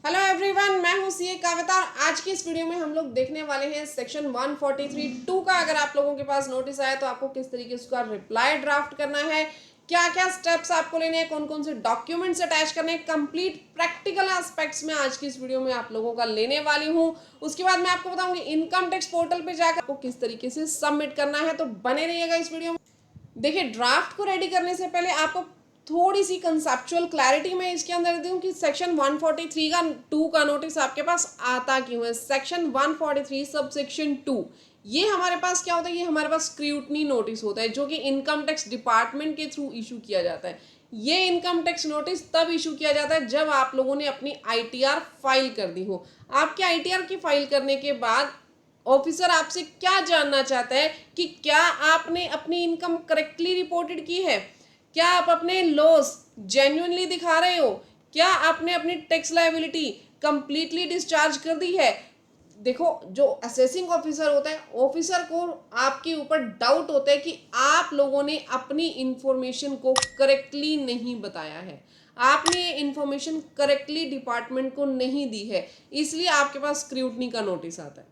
Hello everyone, मैं हूं CA कविता और आज की इस वीडियो में हम लोग देखने वाले हैं सेक्शन 143(2) का। अगर आप लोगों के पास नोटिस आया तो आपको किस तरीके से उसका रिप्लाई ड्राफ्ट करना है, क्या क्या स्टेप्स आपको लेने हैं, कौन कौन से डॉक्यूमेंट्स अटैच करने हैं, कंप्लीट प्रैक्टिकल एस्पेक्ट्स में आज की इस वीडियो में आप लोगों का लेने वाली हूं। उसके बाद मैं आपको बताऊंगी इनकम टैक्स पोर्टल पे जाकर आपको किस तरीके से सबमिट करना है, तो बने रहिएगा इस वीडियो में। देखिए, ड्राफ्ट को रेडी करने से पहले आपको थोड़ी सी कंसेप्चुअल क्लैरिटी मैं इसके अंदर दूं कि सेक्शन 143 का 2 का नोटिस आपके पास आता क्यों है। सेक्शन 143 सब सेक्शन 2 ये हमारे पास क्या होता है, ये हमारे पास स्क्रूटनी नोटिस होता है जो कि इनकम टैक्स डिपार्टमेंट के थ्रू इशू किया जाता है। ये इनकम टैक्स नोटिस तब इशू किया जाता है जब आप लोगों ने अपनी आईटीआर फाइल कर दी हो। आपके आईटीआर की फाइल करने के बाद ऑफिसर आपसे क्या जानना चाहता है कि क्या आपने अपनी इनकम करेक्टली रिपोर्टेड की है, क्या आप अपने लॉस जेन्युइनली दिखा रहे हो, क्या आपने अपनी टैक्स लायबिलिटी कंप्लीटली डिस्चार्ज कर दी है। देखो, जो असेसिंग ऑफिसर होता है, ऑफिसर को आपके ऊपर डाउट होता है कि आप लोगों ने अपनी इंफॉर्मेशन को करेक्टली नहीं बताया है, आपने ये इंफॉर्मेशन करेक्टली डिपार्टमेंट को नहीं दी है, इसलिए आपके पास स्क्रूटनी का नोटिस आता है।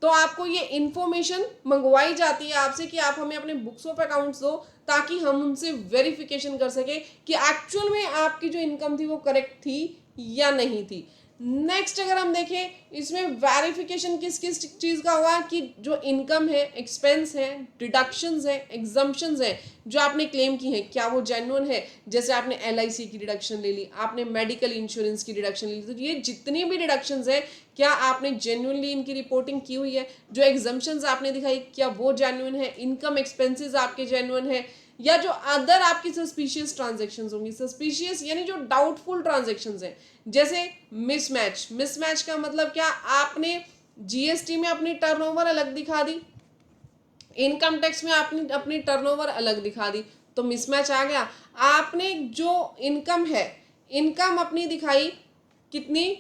तो आपको ये इन्फॉर्मेशन मंगवाई जाती है आपसे कि आप हमें अपने बुक्स ऑफ अकाउंट्स दो ताकि हम उनसे वेरिफिकेशन कर सके कि एक्चुअल में आपकी जो इनकम थी वो करेक्ट थी या नहीं थी। नेक्स्ट अगर हम देखें, इसमें वेरिफिकेशन किस किस चीज़ का हुआ कि जो इनकम है, एक्सपेंस है, डिडक्शंस है, एग्जम्पशंस है जो आपने क्लेम की है, क्या वो जेन्युइन है। जैसे आपने एलआईसी की डिडक्शन ले ली, आपने मेडिकल इंश्योरेंस की डिडक्शन ले ली, तो ये जितनी भी डिडक्शंस है क्या आपने जेन्युइनली इनकी रिपोर्टिंग की हुई है। जो एग्जम्पशंस आपने दिखाई क्या वो जेन्युइन है, इनकम एक्सपेंसेस आपके जेन्युइन है, या जो अदर आपकी सस्पिशियस ट्रांजेक्शन्स होंगी, सस्पिशियस यानी जो डाउटफुल ट्रांजेक्शन्स हैं, जैसे मिसमैच। मिसमैच का मतलब क्या, आपने जीएसटी में अपनी टर्नओवर अलग दिखा दी, इनकम टैक्स में आपने अपनी टर्नओवर अलग दिखा दी, तो मिसमैच आ गया। आपने जो इनकम है, इनकम अपनी दिखाई कितनी,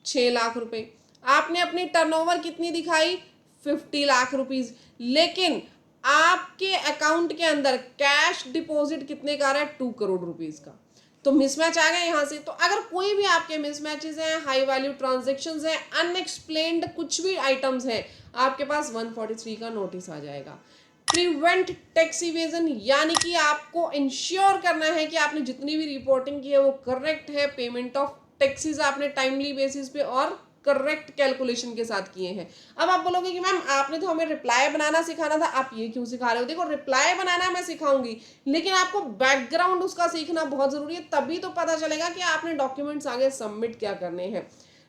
6 लाख रुपए, आपने अपनी टर्नओवर कितनी दिखाई, 50 लाख रुपीज, लेकिन आपके अकाउंट के अंदर कैश डिपॉजिट कितने का आ रहा है, 2 करोड़ रुपीज का। तो मिसमैच आ गया यहाँ से। तो अगर कोई भी आपके मिसमैचेस हैं, हाई वैल्यू ट्रांजेक्शन्स हैं, अनएक्सप्लेन्ड कुछ भी आइटम्स हैं, आपके पास 143 का नोटिस आ जाएगा। प्रिवेंट टैक्स इवेजन, यानी कि आपको इंश्योर करना है कि आपने जितनी भी रिपोर्टिंग की है वो करेक्ट है, पेमेंट ऑफ टैक्सेस आपने टाइमली बेसिस पे और करेक्ट कैलकुलेशन के साथ किए हैं। अब आप बोलोगे कि मैम आपने तो हमें रिप्लाई बनाना सिखाना था, आप ये क्यों सिखा रहे हो। देखो, रिप्लाई बनाना मैं सिखाऊंगी, लेकिन आपको बैकग्राउंड उसका सीखना बहुत जरूरी है, तभी तो पता चलेगा कि आपने डॉक्यूमेंट्स आगे सबमिट क्या करने हैं।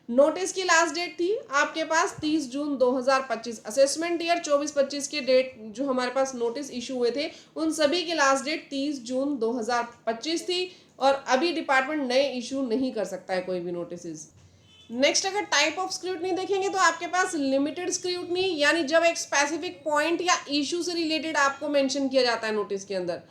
नोटिस की लास्ट डेट थी आपके पास 30 जून 2025। असेसमेंट ईयर 24-25 के डेट जो हमारे पास नोटिस इशू हुए थे उन सभी की लास्ट डेट 30 जून 2025 थी, और अभी डिपार्टमेंट नए इशू नहीं कर सकता है कोई भी नोटिस। नेक्स्ट अगर टाइप ऑफ स्क्रूटनी देखेंगे तो आपके पास लिमिटेड स्क्रूटनी, यानी जब एक स्पेसिफिक पॉइंट या इशू से रिलेटेड आपको मेंशन किया जाता है नोटिस के अंदर।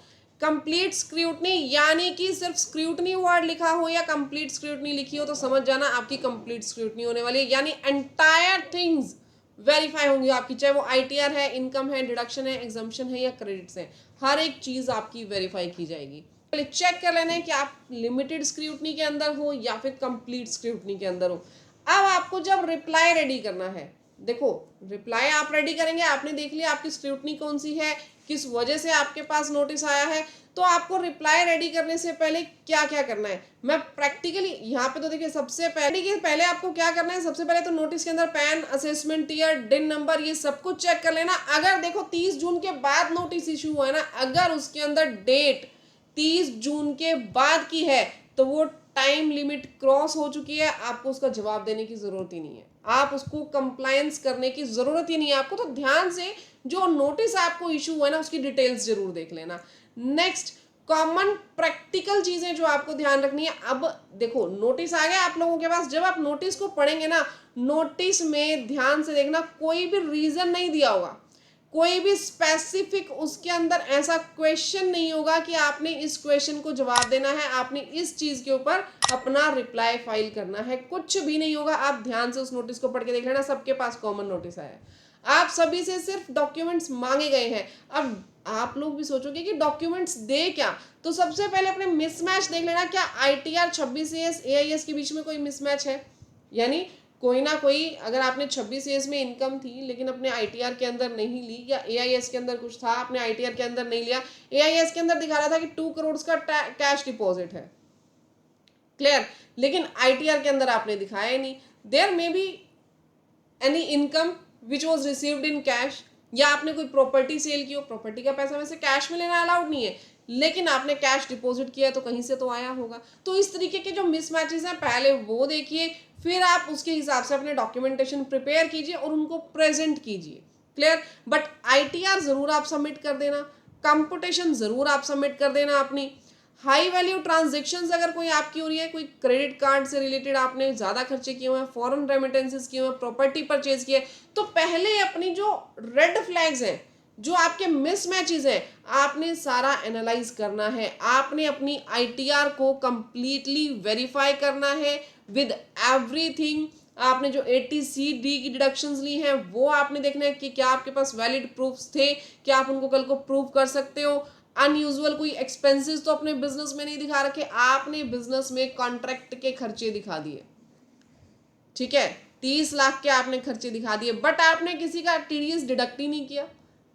कंप्लीट स्क्रूटनी, यानी कि सिर्फ स्क्रूटनी वर्ड लिखा हो या कंप्लीट स्क्रूटनी लिखी हो तो समझ जाना आपकी कंप्लीट स्क्रूटनी होने वाली है, यानी एंटायर थिंग्स वेरीफाई होंगी आपकी, चाहे वो आईटीआर है, इनकम है, डिडक्शन है, एग्जम्पशन है या क्रेडिट्स है, हर एक चीज आपकी वेरीफाई की जाएगी। पहले चेक कर लेना है कि आप लिमिटेड स्क्रूटनी के अंदर हो या फिर कंप्लीट स्क्रूटनी के अंदर हो। अब आपको जब रिप्लाई रेडी करना है, देखो रिप्लाई आप रेडी करेंगे, आपने देख लिया आपकी स्क्रूटनी कौन सी है, किस वजह से आपके पास नोटिस आया है, तो आपको रिप्लाई रेडी करने से पहले क्या क्या करना है मैं प्रैक्टिकली यहाँ पे तो देखिए, सबसे पहले आपको क्या करना है, सबसे पहले तो नोटिस के अंदर पैन, असेसमेंट ईयर, डिन नंबर, ये सब कुछ चेक कर लेना। अगर देखो 30 जून के बाद नोटिस इशू हुआ है ना, अगर उसके अंदर डेट 30 जून के बाद की है तो वो टाइम लिमिट क्रॉस हो चुकी है, आपको उसका जवाब देने की जरूरत ही नहीं है, आप उसको कंप्लायंस करने की जरूरत ही नहीं है आपको। तो ध्यान से जो नोटिस आपको इशू हुआ है ना उसकी डिटेल्स जरूर देख लेना। नेक्स्ट, कॉमन प्रैक्टिकल चीजें जो आपको ध्यान रखनी है। अब देखो नोटिस आ गया आप लोगों के पास, जब आप नोटिस को पढ़ेंगे ना, नोटिस में ध्यान से देखना कोई भी रीजन नहीं दिया होगा, कोई भी स्पेसिफिक उसके अंदर ऐसा क्वेश्चन नहीं होगा कि आपने इस क्वेश्चन को जवाब देना है, आपने इस चीज के ऊपर अपना रिप्लाई फाइल करना है, कुछ भी नहीं होगा। आप ध्यान से उस नोटिस को पढ़ के देख लेना, सबके पास कॉमन नोटिस आया है, आप सभी से सिर्फ डॉक्यूमेंट्स मांगे गए हैं। अब आप लोग भी सोचोगे कि डॉक्यूमेंट्स दे क्या, तो सबसे पहले अपने मिसमैच देख लेना, क्या आईटीआर 26 एएस एआईएस के बीच में कोई मिसमैच है। यानी कोई ना कोई, अगर आपने 26 ईयर्स में इनकम थी लेकिन अपने आईटीआर के अंदर नहीं ली, या एआईएस के अंदर कुछ था आपने आईटीआर के अंदर नहीं लिया, एआईएस के अंदर दिखा रहा था कि 2 करोड़ का कैश डिपॉजिट है, क्लियर, लेकिन आईटीआर के अंदर आपने दिखाया ही नहीं। There may be any income which was received in cash, या आपने कोई प्रॉपर्टी सेल की हो, प्रॉपर्टी का पैसा वैसे कैश में लेना अलाउड नहीं है, लेकिन आपने कैश डिपॉजिट किया तो कहीं से तो आया होगा। तो इस तरीके के जो मिसमैचेस हैं पहले वो देखिए, फिर आप उसके हिसाब से अपने डॉक्यूमेंटेशन प्रिपेयर कीजिए और उनको प्रेजेंट कीजिए, क्लियर। बट आईटीआर जरूर आप सबमिट कर देना, कंपुटेशन जरूर आप सबमिट कर देना अपनी। हाई वैल्यू ट्रांजेक्शन्स अगर कोई आपकी हो रही है, कोई क्रेडिट कार्ड से रिलेटेड आपने ज़्यादा खर्चे किए हुए हैं, फॉरेन रेमिटेंसेस किए हुए हैं, प्रॉपर्टी परचेज किए, तो पहले अपनी जो रेड फ्लैग्स हैं, जो आपके मिसमैचेस हैं, आपने सारा एनालाइज करना है। आपने अपनी आईटीआर को कंप्लीटली वेरीफाई करना है विद एवरीथिंग। आपने जो 80C/D की डिडक्शंस ली हैं वो आपने देखना है कि क्या आपके पास वैलिड प्रूफ्स थे, क्या आप उनको कल को प्रूव कर सकते हो। अनयूजुअल कोई एक्सपेंसेस तो अपने बिजनेस में नहीं दिखा रखे, आपने बिजनेस में कॉन्ट्रैक्ट के खर्चे दिखा दिए, ठीक है, 30 लाख के आपने खर्चे दिखा दिए, बट आपने किसी का टीडीएस डिडक्ट ही नहीं किया।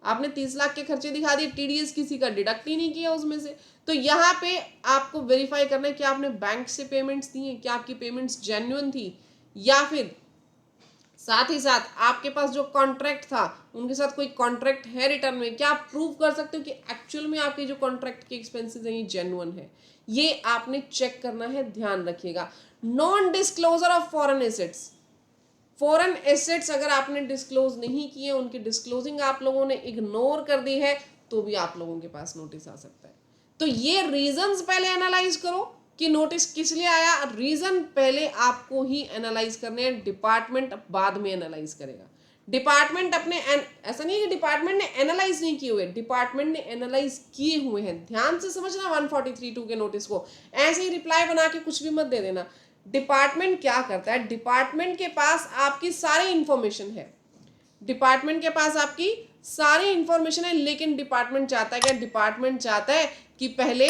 आपने 30 लाख के खर्चे दिखा दिए, टीडीएस किसी का डिडक्ट ही नहीं किया उसमें से। तो यहाँ पे आपको वेरीफाई करना है कि आपने बैंक से पेमेंट्स दी हैं, क्या आपकी पेमेंट्स जेन्युइन थी, या फिर साथ ही साथ आपके पास जो कॉन्ट्रैक्ट था उनके साथ कोई कॉन्ट्रैक्ट है रिटर्न में, क्या आप प्रूव कर सकते हो कि एक्चुअल में आपके जो कॉन्ट्रैक्ट के एक्सपेंसेस हैं ये जेन्युइन है। ये आपने चेक करना है, ध्यान रखिएगा। Non disclosure of foreign assets, foreign assets अगर आपने डिस्क्लोज नहीं किए, उनकी डिस्क्लोजिंग आप लोगों ने इग्नोर कर दी है, तो भी आप लोगों के पास नोटिस आ सकता है। तो ये रीजंस पहले एनालाइज करो कि नोटिस किस लिए आया। रीजन पहले आपको ही एनालाइज करने हैं, डिपार्टमेंट बाद में एनालाइज करेगा। डिपार्टमेंट अपने ऐसा नहीं है कि डिपार्टमेंट ने एनालाइज नहीं किए हुए, डिपार्टमेंट ने एनालाइज किए हुए हैं। ध्यान से समझना 143(2) के नोटिस को, ऐसे ही रिप्लाई बना के कुछ भी मत दे देना। डिपार्टमेंट क्या करता है, डिपार्टमेंट के पास आपकी सारी इंफॉर्मेशन है, डिपार्टमेंट के पास आपकी सारी इंफॉर्मेशन है, लेकिन डिपार्टमेंट चाहता है क्या, डिपार्टमेंट चाहता है कि पहले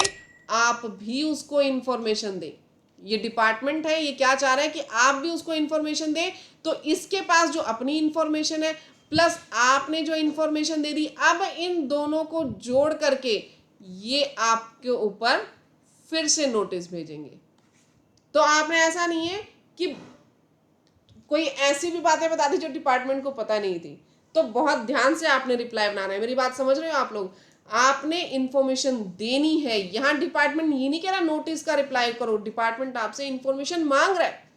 आप भी उसको इंफॉर्मेशन दें। ये डिपार्टमेंट है, ये क्या चाह रहा है कि आप भी उसको इंफॉर्मेशन दें। तो इसके पास जो अपनी इंफॉर्मेशन है प्लस आपने जो इंफॉर्मेशन दे दी, अब इन दोनों को जोड़ करके ये आपके ऊपर फिर से नोटिस भेजेंगे। तो आपने ऐसा नहीं है कि कोई ऐसी भी बातें बता दी जो डिपार्टमेंट को पता नहीं थी। तो बहुत ध्यान से आपने रिप्लाई बनाना है, मेरी बात समझ रहे हो आप लोग। आपने इंफॉर्मेशन देनी है। यहाँ डिपार्टमेंट ये नहीं कह रहा नोटिस का रिप्लाई करो, डिपार्टमेंट आपसे इंफॉर्मेशन मांग रहा है।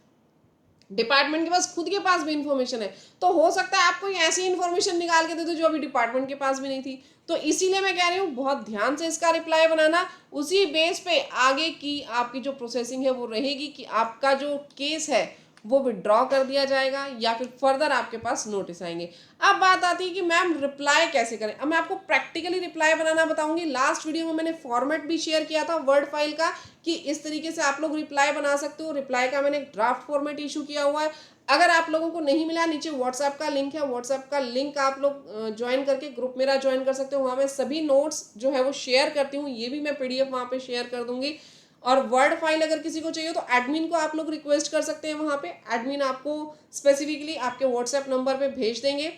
डिपार्टमेंट के पास खुद के पास भी इंफॉर्मेशन है, तो हो सकता है आप कोई ऐसी इंफॉर्मेशन निकाल के दे दो जो अभी डिपार्टमेंट के पास भी नहीं थी। तो इसीलिए मैं कह रही हूँ बहुत ध्यान से इसका रिप्लाई बनाना। उसी बेस पे आगे की आपकी जो प्रोसेसिंग है वो रहेगी कि आपका जो केस है वो विड्रॉ कर दिया जाएगा या फिर फर्दर आपके पास नोटिस आएंगे। अब बात आती है कि मैम रिप्लाई कैसे करें। अब मैं आपको प्रैक्टिकली रिप्लाई बनाना बताऊंगी। लास्ट वीडियो में मैंने फॉर्मेट भी शेयर किया था वर्ड फाइल का कि इस तरीके से आप लोग रिप्लाई बना सकते हो। रिप्लाई का मैंने एक ड्राफ्ट फॉर्मेट इशू किया हुआ है। अगर आप लोगों को नहीं मिला, नीचे व्हाट्सएप का लिंक है, व्हाट्सएप का लिंक आप लोग ज्वाइन करके ग्रुप मेरा ज्वाइन कर सकते हो। वहाँ मैं सभी नोट्स जो है वो शेयर करती हूँ, ये भी मैं पीडीएफ वहाँ पे शेयर कर दूंगी। और वर्ड फाइल अगर किसी को चाहिए तो एडमिन को आप लोग रिक्वेस्ट कर सकते हैं, वहाँ पे एडमिन आपको स्पेसिफिकली आपके व्हाट्सएप नंबर पे भेज देंगे।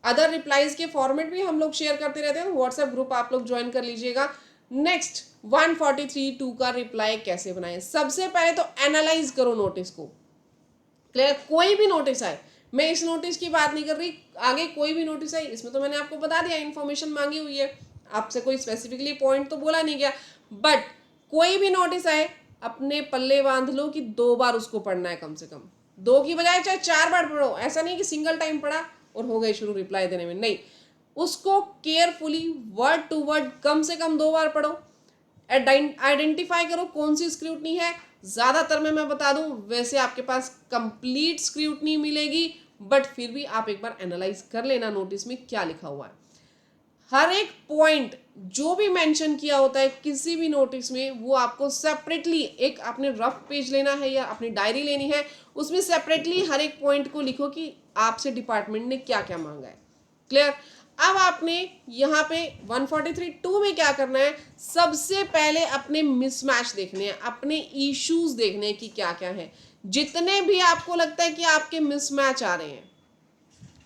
अदर रिप्लाईज के फॉर्मेट भी हम लोग शेयर करते रहते हैं, व्हाट्सएप ग्रुप आप लोग ज्वाइन कर लीजिएगा। नेक्स्ट 143(2) का रिप्लाई कैसे बनाएं। सबसे पहले तो एनालाइज करो नोटिस को, क्लियर। कोई भी नोटिस आए, मैं इस नोटिस की बात नहीं कर रही, आगे कोई भी नोटिस आई, इसमें तो मैंने आपको बता दिया इन्फॉर्मेशन मांगी हुई है, आपसे कोई स्पेसिफिकली पॉइंट तो बोला नहीं गया। बट कोई भी नोटिस आए अपने पल्ले बांध लो कि 2 बार उसको पढ़ना है, कम से कम 2 की बजाय चाहे 4 बार पढ़ो। ऐसा नहीं कि सिंगल टाइम पढ़ा और हो गए शुरू रिप्लाई देने में, नहीं, उसको केयरफुली वर्ड टू वर्ड कम से कम 2 बार पढ़ो। आइडेंटिफाई करो कौन सी स्क्रूटनी है। ज़्यादातर में मैं बता दूं वैसे आपके पास कंप्लीट स्क्रूटनी मिलेगी, बट फिर भी आप एक बार एनालाइज कर लेना नोटिस में क्या लिखा हुआ है। हर एक पॉइंट जो भी मेंशन किया होता है किसी भी नोटिस में, वो आपको सेपरेटली एक आपने रफ पेज लेना है या अपनी डायरी लेनी है, उसमें सेपरेटली हर एक पॉइंट को लिखो कि आपसे डिपार्टमेंट ने क्या क्या मांगा है, क्लियर। अब आपने यहाँ पे 143(2) में क्या करना है, सबसे पहले अपने मिसमैच देखने हैं, अपने इश्यूज देखने हैं कि क्या क्या है। जितने भी आपको लगता है कि आपके मिसमैच आ रहे हैं,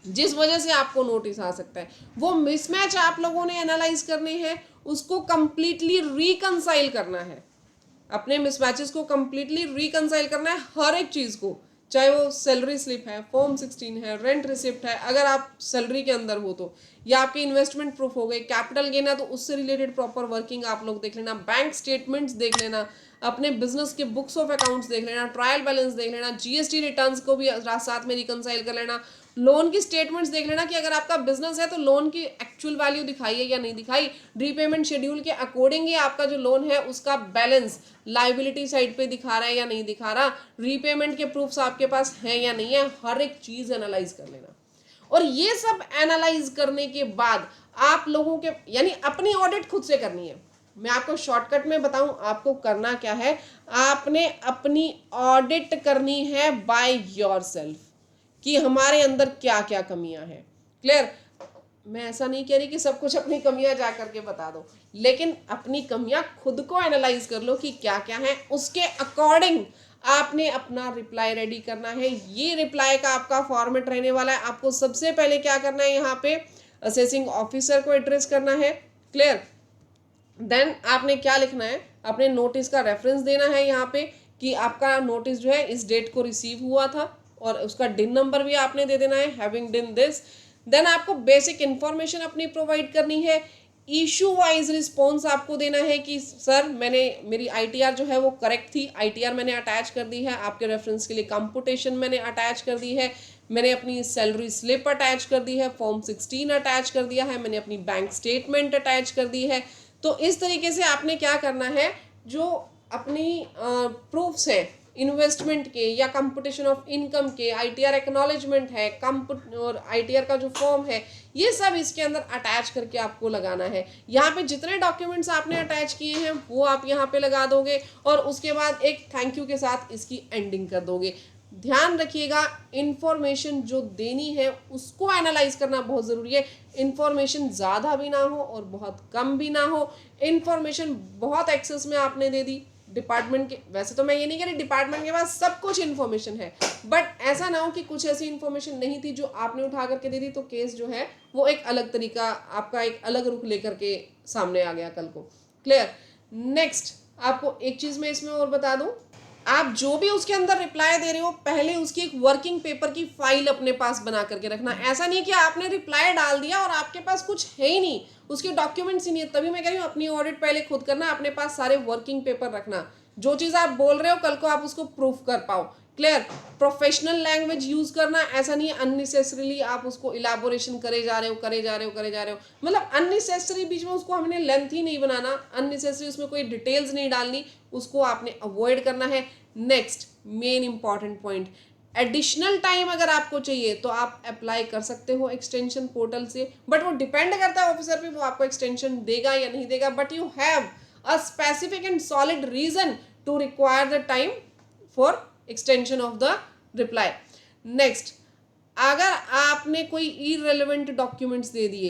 जिस वजह से आपको नोटिस आ सकता है, वो मिसमैच आप लोगों ने एनालाइज करने हैं, उसको कंप्लीटली रिकंसाइल करना है, अपने मिसमैचेस को कंप्लीटली रिकंसाइल करना है, हर एक चीज को, चाहे वो सैलरी स्लिप है, फॉर्म 16 है, रेंट रिसिप्ट है अगर आप सैलरी के अंदर हो तो, या आपके इन्वेस्टमेंट प्रूफ हो गए, कैपिटल गेन है तो उससे रिलेटेड प्रॉपर वर्किंग आप लोग देख लेना, बैंक स्टेटमेंट्स देख लेना, अपने बिजनेस के बुक्स ऑफ अकाउंट्स देख लेना, ट्रायल बैलेंस देख लेना, जीएसटी रिटर्न्स को भी साथ में रिकंसाइल कर लेना, लोन की स्टेटमेंट्स देख लेना कि अगर आपका बिजनेस है तो लोन की एक्चुअल वैल्यू दिखाई है या नहीं दिखाई, रीपेमेंट शेड्यूल के अकॉर्डिंग ही आपका जो लोन है उसका बैलेंस लाइबिलिटी साइड पे दिखा रहा है या नहीं दिखा रहा, रीपेमेंट के प्रूफ्स आपके पास हैं या नहीं है, हर एक चीज एनालाइज कर लेना। और ये सब एनालाइज करने के बाद आप लोगों के यानी अपनी ऑडिट खुद से करनी है। मैं आपको शॉर्टकट में बताऊं आपको करना क्या है, आपने अपनी ऑडिट करनी है बाय योरसेल्फ कि हमारे अंदर क्या क्या कमियां हैं। क्लियर? मैं ऐसा नहीं कह रही कि सब कुछ अपनी कमियां जा करके बता दो, लेकिन अपनी कमियां खुद को एनालाइज कर लो कि क्या क्या है, उसके अकॉर्डिंग आपने अपना रिप्लाई रेडी करना है। ये रिप्लाई का आपका फॉर्मेट रहने वाला है। आपको सबसे पहले क्या करना है, यहाँ पे असेसिंग ऑफिसर को एड्रेस करना है। क्लियर? देन आपने क्या लिखना है, अपने नोटिस का रेफरेंस देना है यहाँ पे कि आपका नोटिस जो है इस डेट को रिसीव हुआ था, और उसका डिन नंबर भी आपने दे देना है, हैविंग डिन दिस। देन आपको बेसिक इंफॉर्मेशन अपनी प्रोवाइड करनी है। इशू वाइज रिस्पॉन्स आपको देना है कि सर मेरी आईटीआर जो है वो करेक्ट थी, आईटीआर मैंने अटैच कर दी है, आपके रेफरेंस के लिए कंपुटेशन मैंने अटैच कर दी है, मैंने अपनी सैलरी स्लिप अटैच कर दी है, फॉर्म 16 अटैच कर दिया है, मैंने अपनी बैंक स्टेटमेंट अटैच कर दी है। तो इस तरीके से आपने क्या करना है, जो अपनी प्रूफ्स है इन्वेस्टमेंट के या कंपुटेशन ऑफ इनकम के, आईटीआर एक्नॉलेजमेंट है, और आईटीआर का जो फॉर्म है, ये सब इसके अंदर अटैच करके आपको लगाना है। यहाँ पे जितने डॉक्यूमेंट्स आपने अटैच किए हैं वो आप यहाँ पे लगा दोगे, और उसके बाद एक थैंक यू के साथ इसकी एंडिंग कर दोगे। ध्यान रखिएगा, इंफॉर्मेशन जो देनी है उसको एनालाइज करना बहुत ज़रूरी है। इंफॉर्मेशन ज़्यादा भी ना हो और बहुत कम भी ना हो। इंफॉर्मेशन बहुत एक्सेस में आपने दे दी डिपार्टमेंट के, वैसे तो मैं ये नहीं कह रही डिपार्टमेंट के पास सब कुछ इन्फॉर्मेशन है, बट ऐसा ना हो कि कुछ ऐसी इन्फॉर्मेशन नहीं थी जो आपने उठा करके दे दी, तो केस जो है वो एक अलग तरीका, आपका एक अलग रुख लेकर के सामने आ गया कल को। क्लियर? नेक्स्ट आपको एक चीज़ मैं इसमें और बता दूं, आप जो भी उसके अंदर रिप्लाई दे रहे हो पहले उसकी एक वर्किंग पेपर की फाइल अपने पास बना करके रखना। ऐसा नहीं है कि आपने रिप्लाई डाल दिया और आपके पास कुछ है ही नहीं, उसके डॉक्यूमेंट्स ही नहीं है, तभी मैं कह रही हूँ अपनी ऑडिट पहले खुद करना, अपने पास सारे वर्किंग पेपर रखना, जो चीज़ आप बोल रहे हो कल को आप उसको प्रूफ कर पाओ। क्लियर? प्रोफेशनल लैंग्वेज यूज करना, ऐसा नहीं है अननेसेसरीली आप उसको इलाबोरेशन करे जा रहे हो, मतलब अननेसेसरी बीच में उसको हमने लेंथ ही नहीं बनाना, अननेसेसरी उसमें कोई डिटेल्स नहीं डालनी, उसको आपने अवॉइड करना है। Next main important point, additional time अगर आपको चाहिए तो आप अप्लाई कर सकते हो एक्सटेंशन पोर्टल से, बट वो डिपेंड करता है ऑफिसर पे, वो आपको एक्सटेंशन देगा या नहीं देगा, but you have a specific and solid reason to require the time for extension of the reply. Next, अगर आपने कोई इररिलेवेंट डॉक्यूमेंट्स दे दिए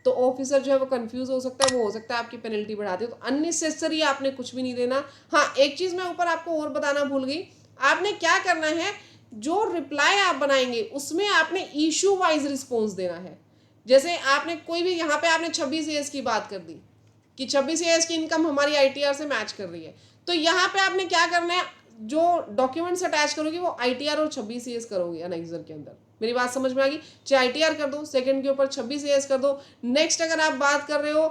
तो ऑफिसर जो है वो कंफ्यूज हो सकता है, वो हो सकता है आपकी पेनल्टी बढ़ा दे, तो अननेसेसरी आपने कुछ भी नहीं देना। हाँ, एक चीज़ मैं ऊपर आपको और बताना भूल गई, आपने क्या करना है, जो रिप्लाई आप बनाएंगे उसमें आपने इशू वाइज रिस्पॉन्स देना है। जैसे आपने कोई भी, यहाँ पे आपने 26 एएस की बात कर दी कि 26 एएस की इनकम हमारी आईटीआर से मैच कर रही है, तो यहाँ पे आपने क्या करना है, जो डॉक्यूमेंट्स अटैच करोगे वो आईटीआर और 26 एएस करोगे एनेक्सर के अंदर। मेरी बात समझ में आ गई? चाहे आईटीआर कर दो, सेकंड के ऊपर 26 एएस कर दो। नेक्स्ट, अगर आप बात कर रहे हो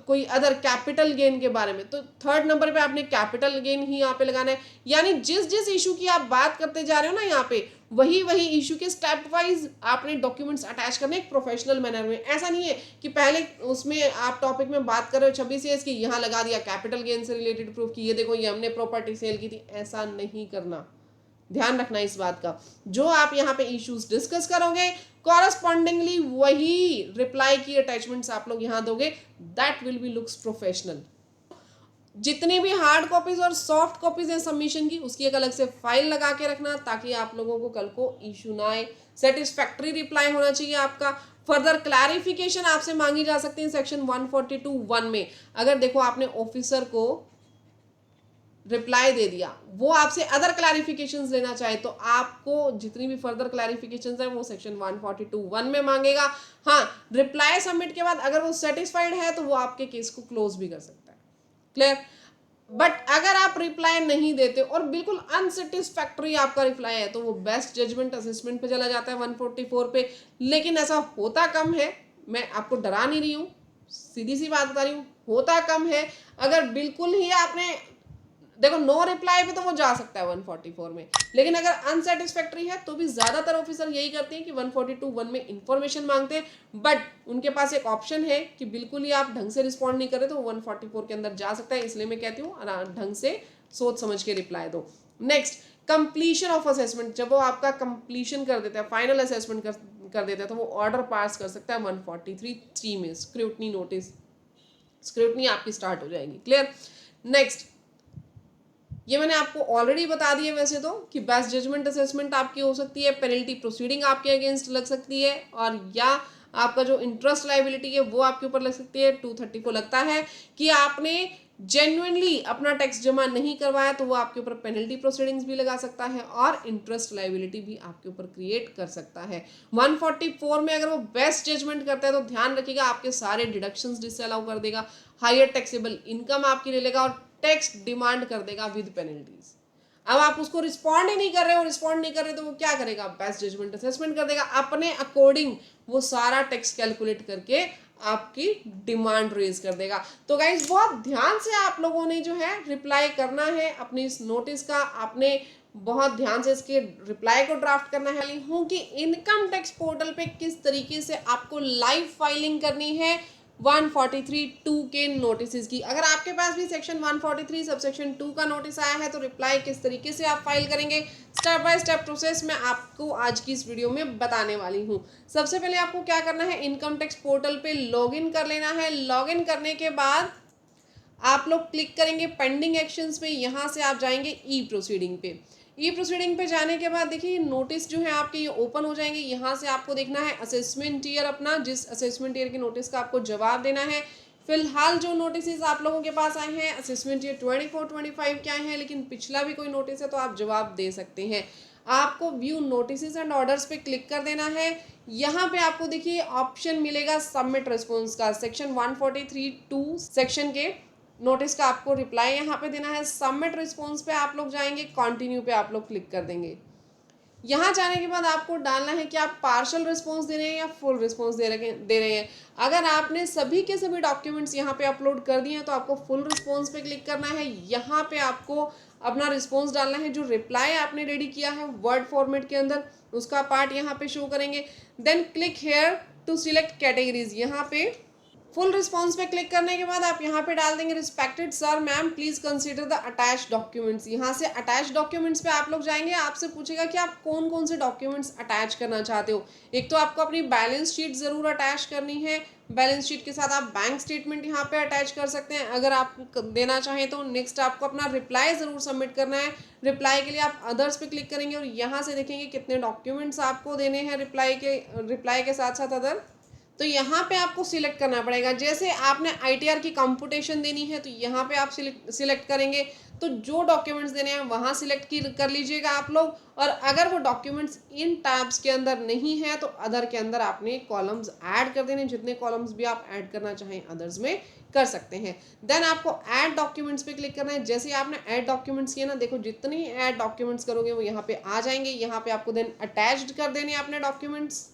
कोई अदर कैपिटल गेन के बारे में, तो थर्ड नंबर पे आपने कैपिटल गेन ही यहाँ पे लगाना है। यानी जिस जिस इशू की आप बात करते जा रहे हो ना यहाँ पे, वही वही इशू के स्टेप वाइज आपने डॉक्यूमेंट्स अटैच करने एक प्रोफेशनल मैनर में। ऐसा नहीं है कि पहले उसमें आप टॉपिक में बात कर रहे हो 26 एएस की, यहाँ लगा दिया कैपिटल गेन से रिलेटेड प्रूफ की, ये देखो ये हमने प्रॉपर्टी सेल की थी। ऐसा नहीं करना, ध्यान रखना इस बात का। जो आप यहाँ पे इश्यूज डिस्कस करोगे, कॉरस्पॉन्डिंगली वही रिप्लाई की अटैचमेंट्स आप लोग यहाँ दोगे, that will be looks professional. जितनी भी हार्ड कॉपीज और सॉफ्ट कॉपीज हैं सबमिशन की, उसकी एक अलग से फाइल लगा के रखना, ताकि आप लोगों को कल को इशू ना आए। सेटिस्फैक्ट्री रिप्लाई होना चाहिए आपका। फर्दर क्लैरिफिकेशन आपसे मांगी जा सकती है सेक्शन 142(1) में। अगर देखो आपने ऑफिसर को रिप्लाई दे दिया, वो आपसे अदर क्लैरिफिकेशंस लेना चाहे तो आपको जितनी भी फर्दर क्लैरिफिकेशंस है वो सेक्शन 142(1) में मांगेगा। हाँ, रिप्लाई सबमिट के बाद अगर वो सेटिस्फाइड है तो वो आपके केस को क्लोज भी कर सकता है। क्लियर? बट अगर आप रिप्लाई नहीं देते और बिल्कुल अनसेटिस्फैक्टरी आपका रिप्लाई है तो वो बेस्ट जजमेंट असेसमेंट पे चला जाता है 144 पे। लेकिन ऐसा होता कम है, मैं आपको डरा नहीं रही हूँ, सीधी सी बात बता रही हूँ, होता कम है। अगर बिल्कुल ही आपने देखो नो रिप्लाई पे तो वो जा सकता है 144 में, लेकिन अगर अनसेटिस्फैक्टरी है तो भी ज्यादातर ऑफिसर यही करते हैं कि 142(1) में इंफॉर्मेशन मांगते हैं। बट उनके पास एक ऑप्शन है कि बिल्कुल ही आप ढंग से रिस्पॉन्ड नहीं कर रहे तो 144 के अंदर जा सकता है। इसलिए मैं कहती हूँ ढंग से सोच समझ के रिप्लाई दो। Next, completion of assessment. जब वो आपका कंप्लीशन कर देता है, फाइनल असेसमेंट कर देता है तो वो ऑर्डर पास कर सकता है 143(3) में। स्क्रूटनी नोटिस, स्क्रूटनी आपकी स्टार्ट हो जाएगी। क्लियर? नेक्स्ट, ये मैंने आपको ऑलरेडी बता दिया वैसे तो कि बेस्ट जजमेंट असेसमेंट आपकी हो सकती है, पेनल्टी प्रोसीडिंग आपके अगेंस्ट लग सकती है, और या आपका जो इंटरेस्ट लाइबिलिटी है वो आपके ऊपर लग सकती है। 230 को लगता है कि आपने जेन्युइनली अपना टैक्स जमा नहीं करवाया तो वो आपके ऊपर पेनल्टी प्रोसीडिंग्स भी लगा सकता है और इंटरेस्ट लाइबिलिटी भी आपके ऊपर क्रिएट कर सकता है। 144 में अगर वो बेस्ट जजमेंट करता है तो ध्यान रखिएगा आपके सारे डिडक्शंस डिसअलाउ कर देगा, हायर टैक्सेबल इनकम आपकी ले लेगा और टैक्स डिमांड कर देगा विद पेनल्टीज। अब आप उसको रिस्पॉन्ड ही नहीं कर रहे हो, रिस्पॉन्ड नहीं कर रहे तो वो क्या करेगा, बेस्ट जजमेंट असेसमेंट कर देगा, अपने अकॉर्डिंग वो सारा टैक्स कैलकुलेट करके आपकी डिमांड रेज कर देगा। तो गाइज बहुत ध्यान से आप लोगों ने जो है रिप्लाई करना है अपनी इस नोटिस का, आपने बहुत ध्यान से इसके रिप्लाई को ड्राफ्ट करना है। हूँ कि इनकम टैक्स पोर्टल पे किस तरीके से आपको लाइव फाइलिंग करनी है 143(2) के नोटिस की। अगर आपके पास भी सेक्शन 143 सबसेक्शन 2 का नोटिस आया है तो रिप्लाई किस तरीके से आप फाइल करेंगे, स्टेप बाय स्टेप प्रोसेस मैं आपको आज की इस वीडियो में बताने वाली हूँ। सबसे पहले आपको क्या करना है, इनकम टैक्स पोर्टल पे लॉगिन कर लेना है। लॉगिन करने के बाद आप लोग क्लिक करेंगे पेंडिंग एक्शंस पे, यहाँ से आप जाएंगे ई प्रोसीडिंग पे। ई प्रोसीडिंग पे जाने के बाद देखिए नोटिस जो है आपके ये ओपन हो जाएंगे। यहाँ से आपको देखना है असेसमेंट ईयर अपना, जिस असेसमेंट ईयर के नोटिस का आपको जवाब देना है। फिलहाल जो नोटिस आप लोगों के पास आए हैं असेसमेंट ईयर 24-25 के आए हैं, लेकिन पिछला भी कोई नोटिस है तो आप जवाब दे सकते हैं। आपको व्यू नोटिस एंड ऑर्डर्स पे क्लिक कर देना है। यहाँ पे आपको देखिए ऑप्शन मिलेगा सबमिट रिस्पॉन्स का, सेक्शन 143(2) सेक्शन के नोटिस का आपको रिप्लाई यहाँ पे देना है। सबमिट रिस्पॉन्स पे आप लोग जाएंगे, कंटिन्यू पे आप लोग क्लिक कर देंगे। यहाँ जाने के बाद आपको डालना है कि आप पार्शियल रिस्पॉन्स दे रहे हैं या फुल रिस्पॉन्स दे रहे हैं। अगर आपने सभी के सभी डॉक्यूमेंट्स यहाँ पे अपलोड कर दिए हैं तो आपको फुल रिस्पॉन्स पे क्लिक करना है। यहाँ पे आपको अपना रिस्पॉन्स डालना है, जो रिप्लाई आपने रेडी किया है वर्ड फॉर्मेट के अंदर उसका पार्ट यहाँ पे शो करेंगे। Then click here to select categories. यहाँ पे फुल रिस्पॉन्स पे क्लिक करने के बाद आप यहाँ पे डाल देंगे respected sir ma'am please consider the attach documents. यहाँ से अटैच डॉक्यूमेंट्स पे आप लोग जाएंगे, आपसे पूछेगा कि आप कौन कौन से डॉक्यूमेंट्स अटैच करना चाहते हो। एक तो आपको अपनी बैलेंस शीट जरूर अटैच करनी है, बैलेंस शीट के साथ आप बैंक स्टेटमेंट यहाँ पे अटैच कर सकते हैं अगर आप देना चाहें तो। नेक्स्ट आपको अपना रिप्लाई जरूर सबमिट करना है। रिप्लाई के लिए आप अदर्स पे क्लिक करेंगे और यहाँ से देखेंगे कितने डॉक्यूमेंट्स आपको देने हैं रिप्लाई के साथ साथ अदर। तो यहाँ पे आपको सिलेक्ट करना पड़ेगा। जैसे आपने आईटीआर की कंप्यूटेशन देनी है तो यहाँ पे आप सिलेक्ट करेंगे, तो जो डॉक्यूमेंट्स देने हैं वहाँ सिलेक्ट कर लीजिएगा आप लोग। और अगर वो डॉक्यूमेंट्स इन टैब्स के अंदर नहीं है तो अदर के अंदर आपने कॉलम्स ऐड कर देने, जितने कॉलम्स भी आप ऐड करना चाहें अदर्स में कर सकते हैं। देन आपको ऐड डॉक्यूमेंट्स पे क्लिक करना है। जैसे ही आपने ऐड डॉक्यूमेंट्स किए ना, देखो जितने ऐड डॉक्यूमेंट्स करोगे वो यहाँ पे आ जाएंगे। यहाँ पे आपको देन अटैच्ड कर देने अपने डॉक्यूमेंट्स।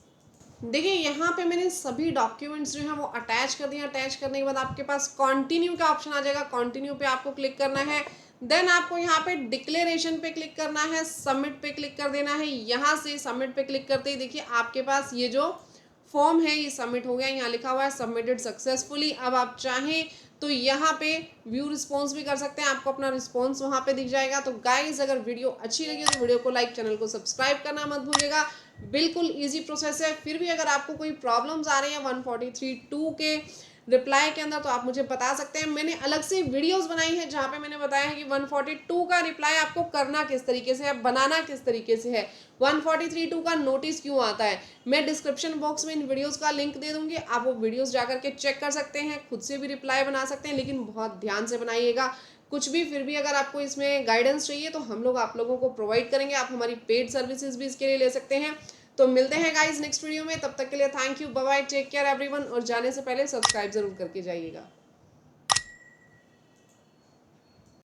देखिए यहाँ पे मैंने सभी डॉक्यूमेंट्स जो है वो अटैच कर दिए। अटैच करने के बाद आपके पास कंटिन्यू का ऑप्शन आ जाएगा, कंटिन्यू पे आपको क्लिक करना है। देन आपको यहाँ पे डिक्लेरेशन पे क्लिक करना है, सबमिट पे क्लिक कर देना है। यहाँ से सबमिट पे क्लिक करते ही देखिए आपके पास ये जो फॉर्म है ये सबमिट हो गया, यहाँ लिखा हुआ है सबमिटेड सक्सेसफुली। अब आप चाहें तो यहाँ पे व्यू रिस्पॉन्स भी कर सकते हैं, आपको अपना रिस्पॉन्स वहाँ पे दिख जाएगा। तो गाइज अगर वीडियो अच्छी लगी तो वीडियो को लाइक, चैनल को सब्सक्राइब करना मत भूलिएगा। बिल्कुल इजी प्रोसेस है। फिर भी अगर आपको कोई प्रॉब्लम्स आ रही है 143(2) के रिप्लाई के अंदर तो आप मुझे बता सकते हैं। मैंने अलग से वीडियोस बनाई है जहाँ पे मैंने बताया है कि 142 का रिप्लाई आपको करना किस तरीके से है, बनाना किस तरीके से है, 143(2) का नोटिस क्यों आता है। मैं डिस्क्रिप्शन बॉक्स में इन वीडियोस का लिंक दे दूंगी, आप वो वीडियोस जाकर के चेक कर सकते हैं, खुद से भी रिप्लाई बना सकते हैं, लेकिन बहुत ध्यान से बनाइएगा। कुछ भी फिर भी अगर आपको इसमें गाइडेंस चाहिए तो हम लोग आप लोगों को प्रोवाइड करेंगे। आप हमारी पेड सर्विसेज भी इसके लिए ले सकते हैं। तो मिलते हैं गाइज नेक्स्ट वीडियो में, तब तक के लिए thank you, bye bye, take care everyone. और जाने से पहले सब्सक्राइब जरूर करके जाइएगा।